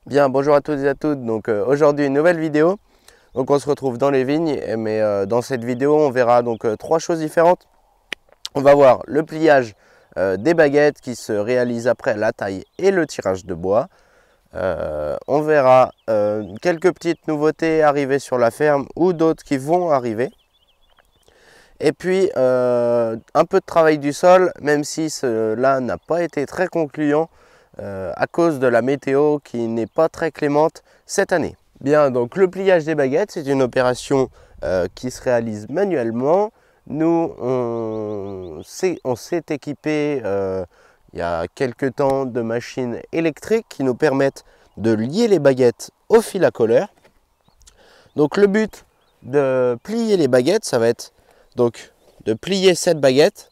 Bien, bonjour à tous et à toutes. Donc aujourd'hui une nouvelle vidéo. Donc on se retrouve dans les vignes, mais dans cette vidéo on verra donc trois choses différentes. On va voir le pliage des baguettes qui se réalise après la taille et le tirage de bois. On verra quelques petites nouveautés arriver sur la ferme ou d'autres qui vont arriver. Et puis un peu de travail du sol, même si cela n'a pas été très concluant à cause de la météo qui n'est pas très clémente cette année. Bien, donc le pliage des baguettes, c'est une opération qui se réalise manuellement. Nous, on s'est équipé il y a quelques temps de machines électriques qui nous permettent de lier les baguettes au fil à colleur. Donc le but de plier les baguettes, ça va être donc de plier cette baguette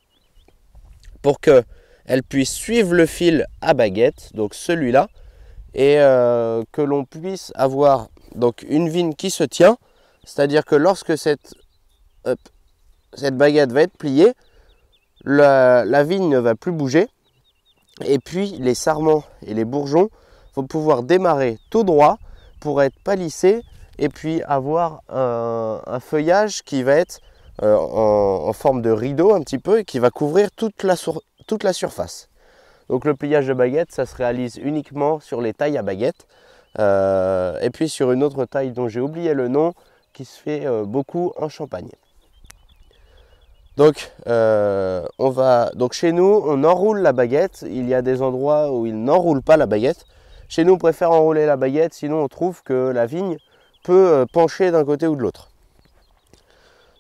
pour qu'elle puisse suivre le fil à baguette, donc celui-là, et que l'on puisse avoir donc une vigne qui se tient, c'est-à-dire que lorsque cette baguette va être pliée, la vigne ne va plus bouger, et puis les sarments et les bourgeons vont pouvoir démarrer tout droit pour être palissés et puis avoir un feuillage qui va être en forme de rideau un petit peu et qui va couvrir toute la surface. Donc le pliage de baguette, ça se réalise uniquement sur les tailles à baguette et puis sur une autre taille dont j'ai oublié le nom qui se fait beaucoup en Champagne. Donc, donc chez nous, on enroule la baguette. Il y a des endroits où ils n'enroulent pas la baguette. Chez nous, on préfère enrouler la baguette, sinon on trouve que la vigne peut pencher d'un côté ou de l'autre.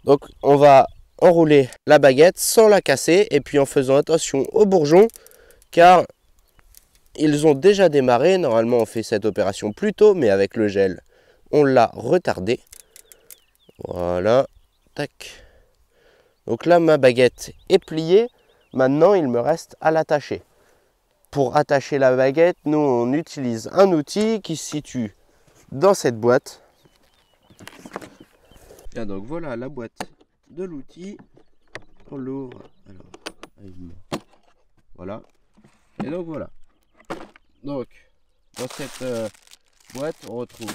Donc on va enrouler la baguette sans la casser et puis en faisant attention aux bourgeons car ils ont déjà démarré. Normalement on fait cette opération plus tôt, mais avec le gel on l'a retardé. Voilà, tac. Donc là ma baguette est pliée, maintenant il me reste à l'attacher. Pour attacher la baguette, nous on utilise un outil qui se situe dans cette boîte. Bien, donc voilà la boîte de l'outil. On l'ouvre. Alors, voilà. Et donc voilà. Donc dans cette boîte, on retrouve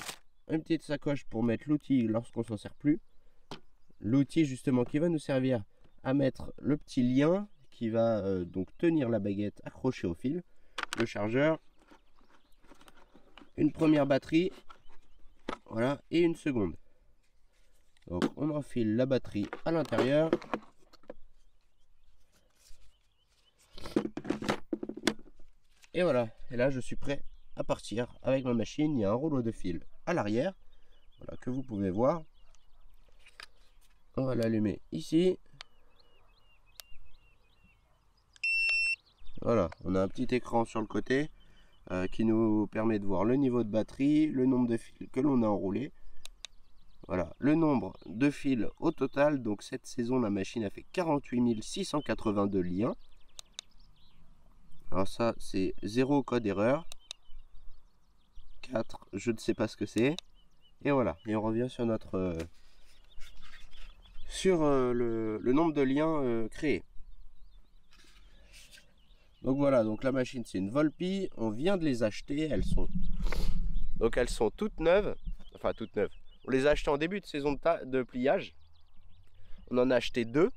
une petite sacoche pour mettre l'outil lorsqu'on s'en sert plus. L'outil justement qui va nous servir à mettre le petit lien qui va donc tenir la baguette accrochée au fil. Le chargeur, une première batterie, voilà, et une seconde. Donc on enfile la batterie à l'intérieur. Et voilà, et là je suis prêt à partir avec ma machine. Il y a un rouleau de fil à l'arrière, voilà, que vous pouvez voir. On va l'allumer ici. Voilà, on a un petit écran sur le côté qui nous permet de voir le niveau de batterie, le nombre de fils que l'on a enroulé. Voilà, le nombre de fils au total. Donc cette saison, la machine a fait 48 682 liens. Alors ça, c'est 0 code erreur. 4, je ne sais pas ce que c'est. Et voilà, et on revient sur notre le nombre de liens créés. Donc voilà, donc la machine c'est une Volpi, on vient de les acheter, elles sont toutes neuves, enfin toutes neuves. On les a achetées en début de saison de pliage. On en a acheté deux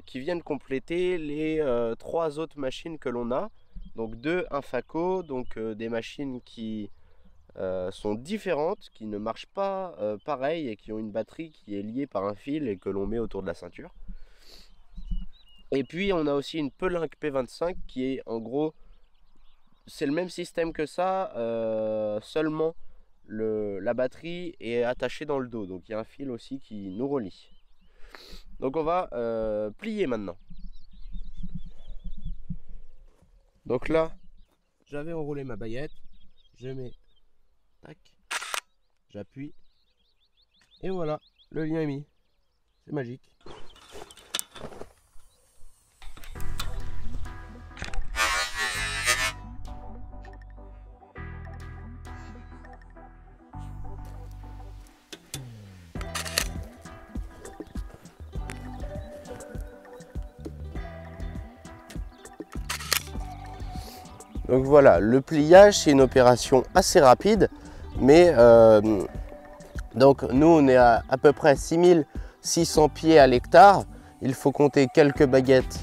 qui viennent compléter les trois autres machines que l'on a. Donc deux Infaco, donc des machines qui sont différentes, qui ne marchent pas pareil et qui ont une batterie qui est liée par un fil et que l'on met autour de la ceinture. Et puis on a aussi une Pelink P25 qui est en gros, c'est le même système que ça, seulement la batterie est attachée dans le dos. Donc il y a un fil aussi qui nous relie. Donc on va plier maintenant. Donc là, j'avais enroulé ma baguette, je mets, tac, j'appuie, et voilà, le lien est mis. C'est magique. Donc voilà, le pliage c'est une opération assez rapide. Mais donc nous on est à peu près 6600 pieds à l'hectare. Il faut compter quelques baguettes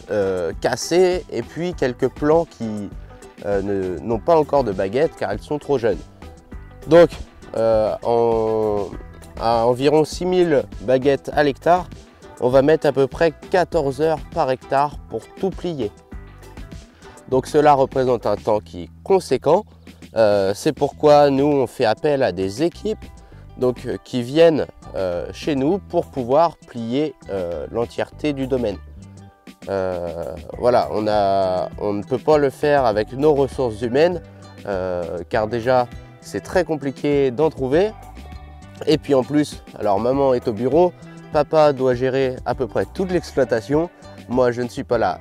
cassées et puis quelques plants qui n'ont pas encore de baguettes car elles sont trop jeunes. Donc à environ 6000 baguettes à l'hectare, on va mettre à peu près 14 heures par hectare pour tout plier. Donc cela représente un temps qui est conséquent. C'est pourquoi nous on fait appel à des équipes donc, qui viennent chez nous pour pouvoir plier l'entièreté du domaine. Voilà, on ne peut pas le faire avec nos ressources humaines car déjà c'est très compliqué d'en trouver. Et puis en plus, alors maman est au bureau, papa doit gérer à peu près toute l'exploitation. Moi je ne suis pas là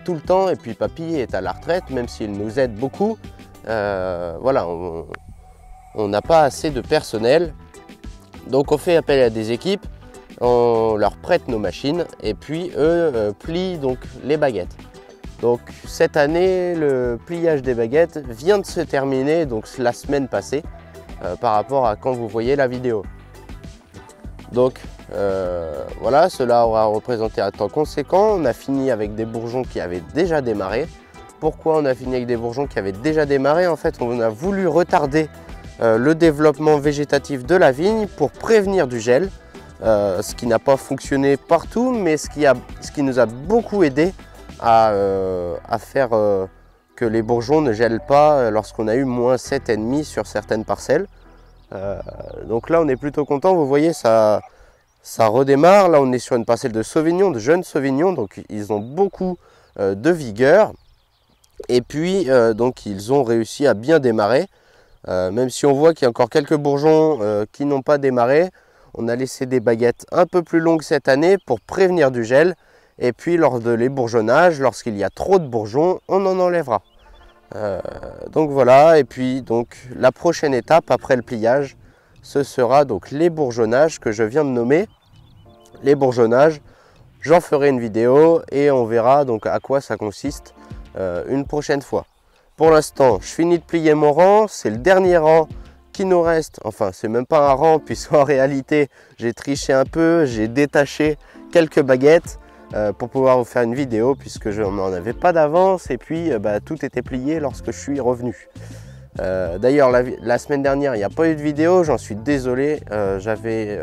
tout le temps et puis papy est à la retraite même s'il nous aide beaucoup. Voilà, on n'a pas assez de personnel. Donc on fait appel à des équipes, on leur prête nos machines et puis eux plient donc les baguettes. Donc cette année, le pliage des baguettes vient de se terminer, donc la semaine passée, par rapport à quand vous voyez la vidéo. Donc voilà, cela aura représenté un temps conséquent. On a fini avec des bourgeons qui avaient déjà démarré. Pourquoi on a fini avec des bourgeons qui avaient déjà démarré? En fait, on a voulu retarder le développement végétatif de la vigne pour prévenir du gel, ce qui n'a pas fonctionné partout, mais ce qui nous a beaucoup aidé à faire que les bourgeons ne gèlent pas lorsqu'on a eu moins 7,5 sur certaines parcelles. Donc là on est plutôt content, vous voyez ça redémarre. Là on est sur une parcelle de Sauvignon, de jeunes Sauvignons, donc ils ont beaucoup de vigueur et puis donc ils ont réussi à bien démarrer. Même si on voit qu'il y a encore quelques bourgeons qui n'ont pas démarré, on a laissé des baguettes un peu plus longues cette année pour prévenir du gel. Et puis lors de l'ébourgeonnage, lorsqu'il y a trop de bourgeons, on en enlèvera. Donc voilà, et puis donc la prochaine étape après le pliage, ce sera donc l'ébourgeonnage que je viens de nommer. L'ébourgeonnage, j'en ferai une vidéo et on verra donc à quoi ça consiste une prochaine fois. Pour l'instant, je finis de plier mon rang, c'est le dernier rang qui nous reste. Enfin, c'est même pas un rang puisqu'en réalité, j'ai triché un peu, j'ai détaché quelques baguettes pour pouvoir vous faire une vidéo puisque je n'en avais pas d'avance et puis tout était plié lorsque je suis revenu. D'ailleurs, la semaine dernière, il n'y a pas eu de vidéo, j'en suis désolé. J'avais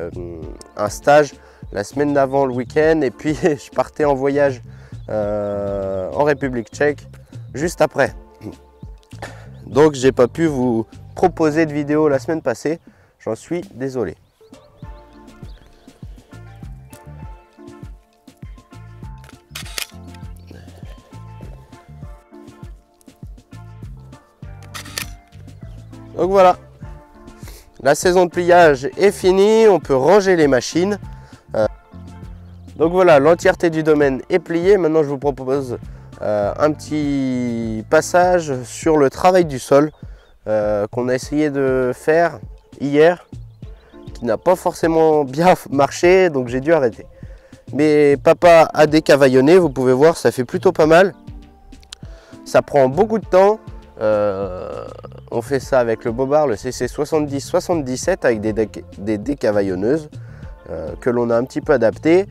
un stage la semaine d'avant le week-end et puis je partais en voyage en République tchèque juste après. Donc j'ai pas pu vous proposer de vidéo la semaine passée, j'en suis désolé. Donc voilà, la saison de pliage est finie, on peut ranger les machines. Donc voilà, l'entièreté du domaine est pliée. Maintenant je vous propose un petit passage sur le travail du sol qu'on a essayé de faire hier, qui n'a pas forcément bien marché, donc j'ai dû arrêter. Mais papa a décavaillonné, vous pouvez voir, ça fait plutôt pas mal. Ça prend beaucoup de temps. On fait ça avec le bobard, le CC 70-77 avec des décavaillonneuses que l'on a un petit peu adapté.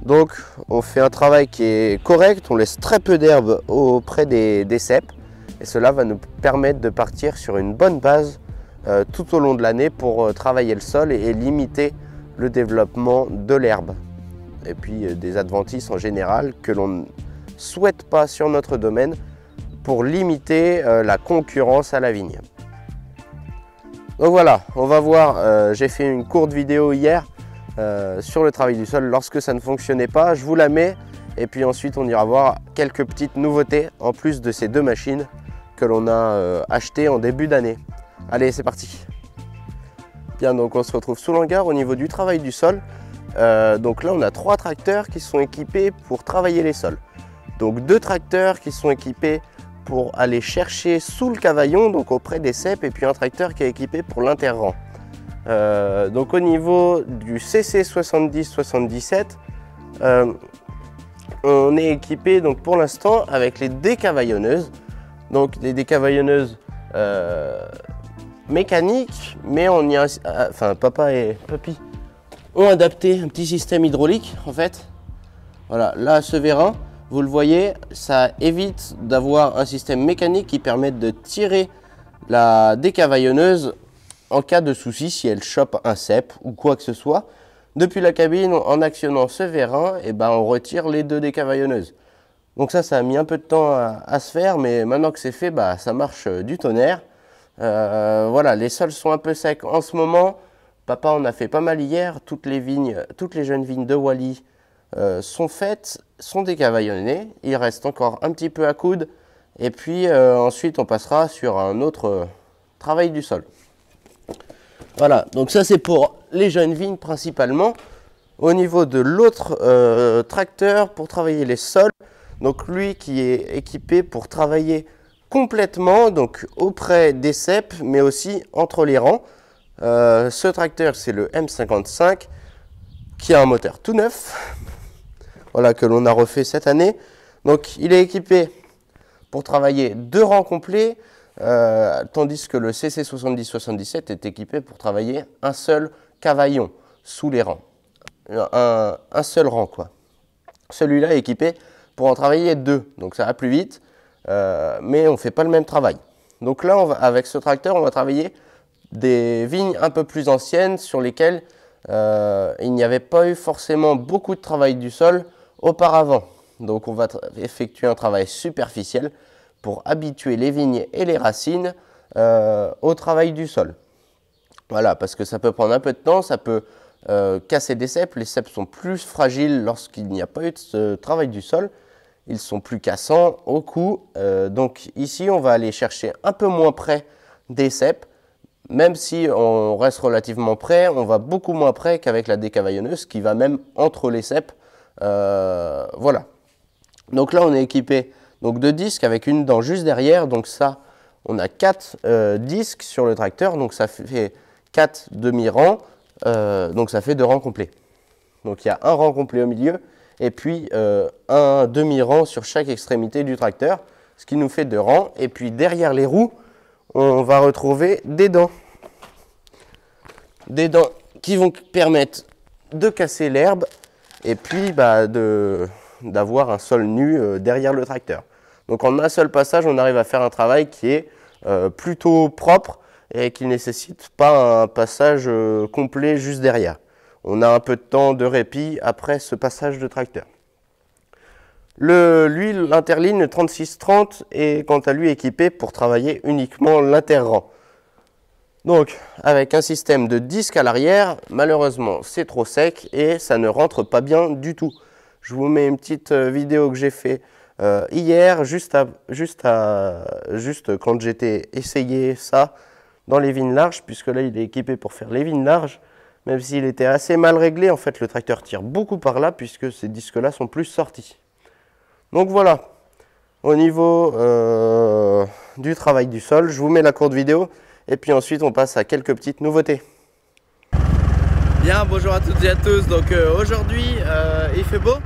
Donc on fait un travail qui est correct, on laisse très peu d'herbe auprès des ceps et cela va nous permettre de partir sur une bonne base tout au long de l'année pour travailler le sol et limiter le développement de l'herbe et puis des adventices en général que l'on ne souhaite pas sur notre domaine pour limiter la concurrence à la vigne. Donc voilà, on va voir, j'ai fait une courte vidéo hier sur le travail du sol lorsque ça ne fonctionnait pas, je vous la mets et puis ensuite on ira voir quelques petites nouveautés en plus de ces deux machines que l'on a achetées en début d'année. Allez, c'est parti. Bien, donc on se retrouve sous l'hangar au niveau du travail du sol. Donc là on a 3 tracteurs qui sont équipés pour travailler les sols. Donc 2 tracteurs qui sont équipés pour aller chercher sous le cavaillon, donc auprès des ceps, et puis un tracteur qui est équipé pour l'interrang. Donc au niveau du CC 70-77, on est équipé donc pour l'instant avec les décavaillonneuses. Donc les décavaillonneuses mécanique, mais on y a, enfin papa et papy ont adapté un petit système hydraulique en fait. Voilà, là ce vérin, vous le voyez, ça évite d'avoir un système mécanique qui permette de tirer la décavaillonneuse en cas de souci si elle chope un cep ou quoi que ce soit. Depuis la cabine, en actionnant ce vérin, et ben on retire les deux décavaillonneuses. Donc ça a mis un peu de temps à se faire, mais maintenant que c'est fait, bah, ça marche du tonnerre. Voilà, les sols sont un peu secs en ce moment. Papa en a fait pas mal hier. Toutes les jeunes vignes de Wally sont faites, sont décavaillonnées. Il reste encore un petit peu à coudre. Et puis ensuite, on passera sur un autre travail du sol. Voilà, donc ça c'est pour les jeunes vignes principalement. Au niveau de l'autre tracteur pour travailler les sols, donc lui qui est équipé pour travailler complètement, donc auprès des ceps, mais aussi entre les rangs. Ce tracteur, c'est le M55, qui a un moteur tout neuf, voilà, que l'on a refait cette année. Donc il est équipé pour travailler 2 rangs complets, tandis que le CC7077 est équipé pour travailler un seul cavaillon sous les rangs. Un seul rang, quoi. Celui-là est équipé pour en travailler 2, donc ça va plus vite, mais on ne fait pas le même travail. Donc là, avec ce tracteur, on va travailler des vignes un peu plus anciennes sur lesquelles il n'y avait pas eu forcément beaucoup de travail du sol auparavant. Donc on va effectuer un travail superficiel pour habituer les vignes et les racines au travail du sol. Voilà, parce que ça peut prendre un peu de temps, ça peut casser des ceps. Les ceps sont plus fragiles lorsqu'il n'y a pas eu de travail du sol. Ils sont plus cassants au cou. Donc ici, on va aller chercher un peu moins près des ceps. Même si on reste relativement près, on va beaucoup moins près qu'avec la décavaillonneuse qui va même entre les ceps. Voilà. Donc là, on est équipé donc, de disques avec une dent juste derrière. Donc ça, on a 4 disques sur le tracteur. Donc ça fait 4 demi-rangs. Donc ça fait 2 rangs complets. Donc il y a un rang complet au milieu et puis un demi-rang sur chaque extrémité du tracteur, ce qui nous fait 2 rangs. Et puis derrière les roues, on va retrouver des dents. Des dents qui vont permettre de casser l'herbe et puis d'avoir un sol nu derrière le tracteur. Donc en un seul passage, on arrive à faire un travail qui est plutôt propre et qui ne nécessite pas un passage complet juste derrière. On a un peu de temps de répit après ce passage de tracteur. L'interligne 3630 est quant à lui équipé pour travailler uniquement l'interrang. Donc avec un système de disque à l'arrière, malheureusement c'est trop sec et ça ne rentre pas bien du tout. Je vous mets une petite vidéo que j'ai fait hier, juste quand j'étais essayé ça dans les vignes larges, puisque là il est équipé pour faire les vignes larges, même s'il était assez mal réglé, en fait le tracteur tire beaucoup par là puisque ces disques là sont plus sortis. Donc voilà, au niveau du travail du sol, je vous mets la courte vidéo et puis ensuite on passe à quelques petites nouveautés. Bien, bonjour à toutes et à tous. Donc aujourd'hui il fait beau,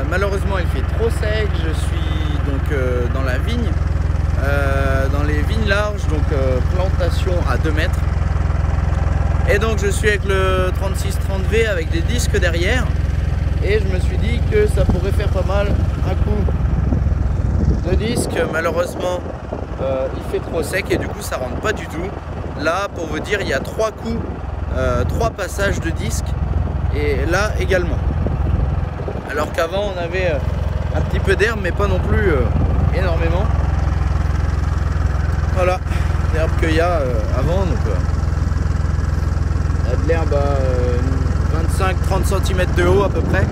malheureusement il fait trop sec. Je suis donc dans la vigne, dans les vignes larges, donc plantation à 2 mètres. Et donc je suis avec le 3630V avec des disques derrière. Et je me suis dit que ça pourrait faire pas mal un coup de disque. Malheureusement il fait trop sec et du coup ça rentre pas du tout. Là pour vous dire il y a 3 coups, 3 passages de disque et là également. Alors qu'avant on avait un petit peu d'herbe mais pas non plus énormément. Voilà l'herbe qu'il y a avant. Donc, il y a de l'herbe à 25-30 cm de haut à peu près.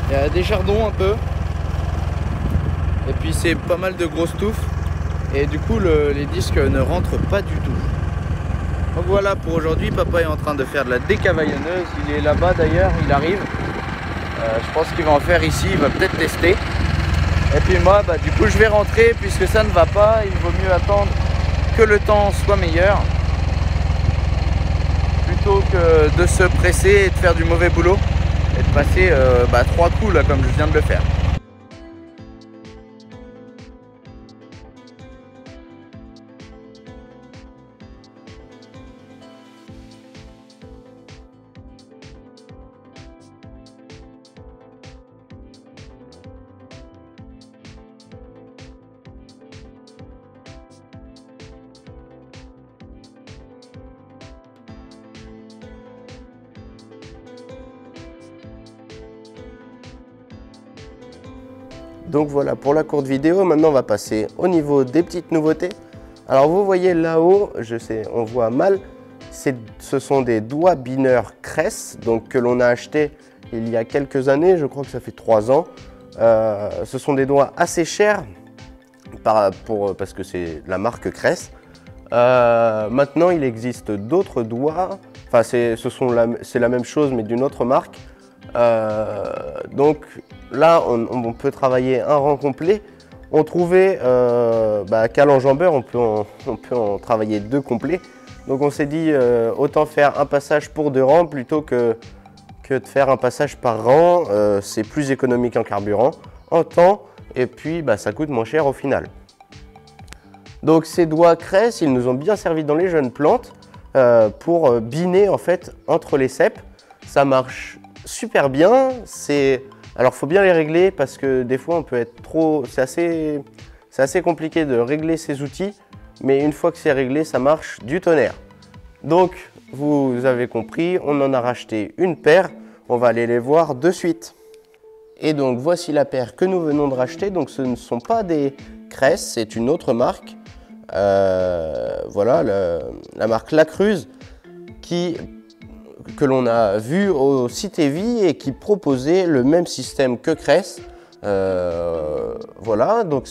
Il y a des chardons un peu. Et puis c'est pas mal de grosses touffes. Et du coup les disques ne rentrent pas du tout. Donc voilà pour aujourd'hui. Papa est en train de faire de la décavaillonneuse. Il est là-bas d'ailleurs, il arrive. Je pense qu'il va en faire ici, il va peut-être tester. Et puis moi du coup je vais rentrer puisque ça ne va pas. Il vaut mieux attendre que le temps soit meilleur plutôt que de se presser et de faire du mauvais boulot et de passer 3 coups là comme je viens de le faire. Donc voilà pour la courte vidéo. Maintenant on va passer au niveau des petites nouveautés. Alors vous voyez là-haut, je sais on voit mal, ce sont des doigts bineurs Cress donc, que l'on a acheté il y a quelques années, je crois que ça fait 3 ans. Ce sont des doigts assez chers parce que c'est la marque Cress. Maintenant il existe d'autres doigts, enfin c'est la même chose mais d'une autre marque. Donc là on peut travailler un rang complet. On trouvait qu'à l'enjambeur on peut en travailler 2 complets. Donc on s'est dit autant faire un passage pour 2 rangs plutôt que de faire un passage par rang. C'est plus économique en carburant, en temps et puis ça coûte moins cher au final. Donc ces doigts Cress, ils nous ont bien servi dans les jeunes plantes pour biner en fait entre les ceps. Ça marche super bien. Alors faut bien les régler parce que des fois on peut être trop. C'est assez compliqué de régler ces outils, mais une fois que c'est réglé, ça marche du tonnerre. Donc vous avez compris, on en a racheté une paire. On va aller les voir de suite. Et donc voici la paire que nous venons de racheter. Donc ce ne sont pas des Cress, c'est une autre marque. Voilà la marque Lacruz que l'on a vu au site Evi et qui proposait le même système que Cress. Voilà, donc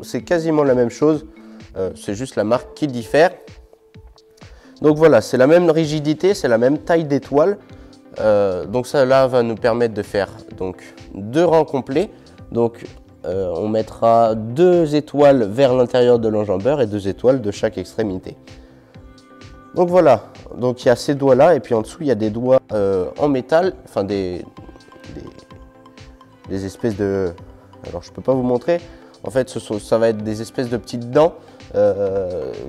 c'est quasiment la même chose, c'est juste la marque qui diffère. Donc voilà, c'est la même rigidité, c'est la même taille d'étoile. Donc ça là va nous permettre de faire donc 2 rangs complets. Donc on mettra 2 étoiles vers l'intérieur de l'enjambeur et 2 étoiles de chaque extrémité. Donc voilà, donc il y a ces doigts là et puis en dessous il y a des doigts en métal, enfin des espèces de... Alors je peux pas vous montrer, en fait ça va être des espèces de petites dents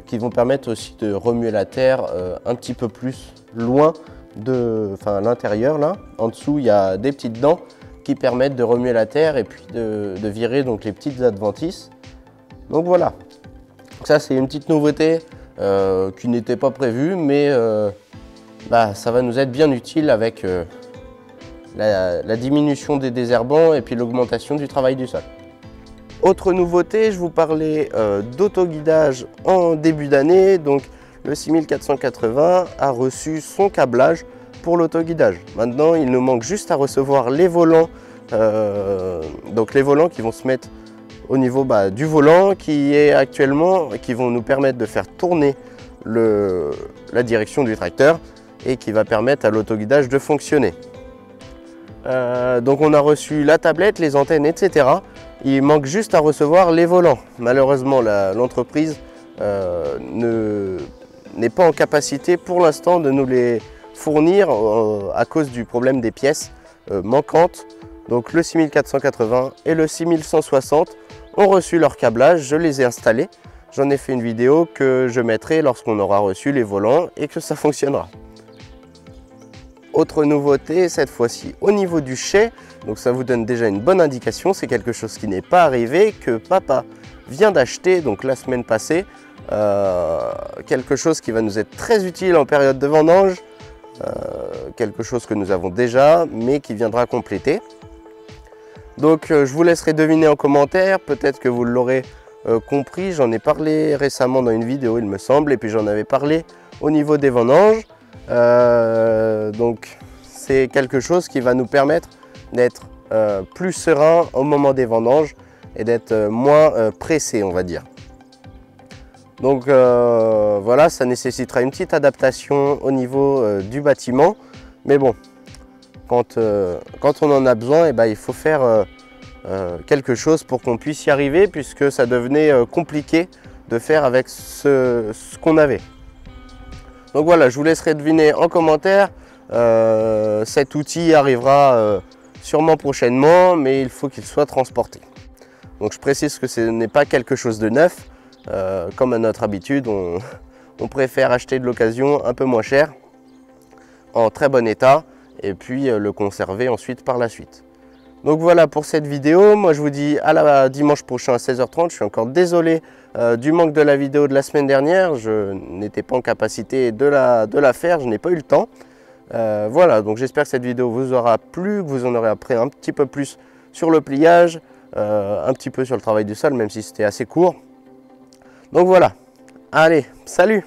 qui vont permettre aussi de remuer la terre un petit peu plus loin à l'intérieur là. En dessous il y a des petites dents qui permettent de remuer la terre et puis de virer donc les petites adventices. Donc voilà, ça c'est une petite nouveauté qui n'était pas prévue, mais ça va nous être bien utile avec la diminution des désherbants et puis l'augmentation du travail du sol. Autre nouveauté, je vous parlais d'autoguidage en début d'année. Donc le 6480 a reçu son câblage pour l'autoguidage. Maintenant, il nous manque juste à recevoir les volants. Donc les volants qui vont se mettre au niveau du volant qui vont nous permettre de faire tourner la direction du tracteur et qui va permettre à l'autoguidage de fonctionner. Donc on a reçu la tablette, les antennes, etc. Il manque juste à recevoir les volants. Malheureusement, l'entreprise n'est pas en capacité pour l'instant de nous les fournir à cause du problème des pièces manquantes. Donc le 6480 et le 6160 ont reçu leur câblage, je les ai installés. J'en ai fait une vidéo que je mettrai lorsqu'on aura reçu les volants et que ça fonctionnera. Autre nouveauté, cette fois-ci au niveau du chai, donc ça vous donne déjà une bonne indication, c'est quelque chose qui n'est pas arrivé, que papa vient d'acheter donc la semaine passée, quelque chose qui va nous être très utile en période de vendange, quelque chose que nous avons déjà mais qui viendra compléter. Donc je vous laisserai deviner en commentaire, peut-être que vous l'aurez compris, j'en ai parlé récemment dans une vidéo il me semble, et puis j'en avais parlé au niveau des vendanges. Donc c'est quelque chose qui va nous permettre d'être plus serein au moment des vendanges et d'être moins pressé, on va dire. Donc voilà, ça nécessitera une petite adaptation au niveau du bâtiment, mais bon, quand on en a besoin, il faut faire quelque chose pour qu'on puisse y arriver, puisque ça devenait compliqué de faire avec ce qu'on avait. Donc voilà, je vous laisserai deviner en commentaire. Cet outil arrivera sûrement prochainement, mais il faut qu'il soit transporté. Donc je précise que ce n'est pas quelque chose de neuf. Comme à notre habitude, on préfère acheter de l'occasion un peu moins cher, en très bon état, et puis le conserver ensuite par la suite. Donc voilà pour cette vidéo. Moi je vous dis à dimanche prochain à 16h30. Je suis encore désolé du manque de la vidéo de la semaine dernière. Je n'étais pas en capacité de la faire, je n'ai pas eu le temps. Voilà, donc j'espère que cette vidéo vous aura plu, que vous en aurez appris un petit peu plus sur le pliage. un petit peu sur le travail du sol, même si c'était assez court. Donc voilà, allez, salut!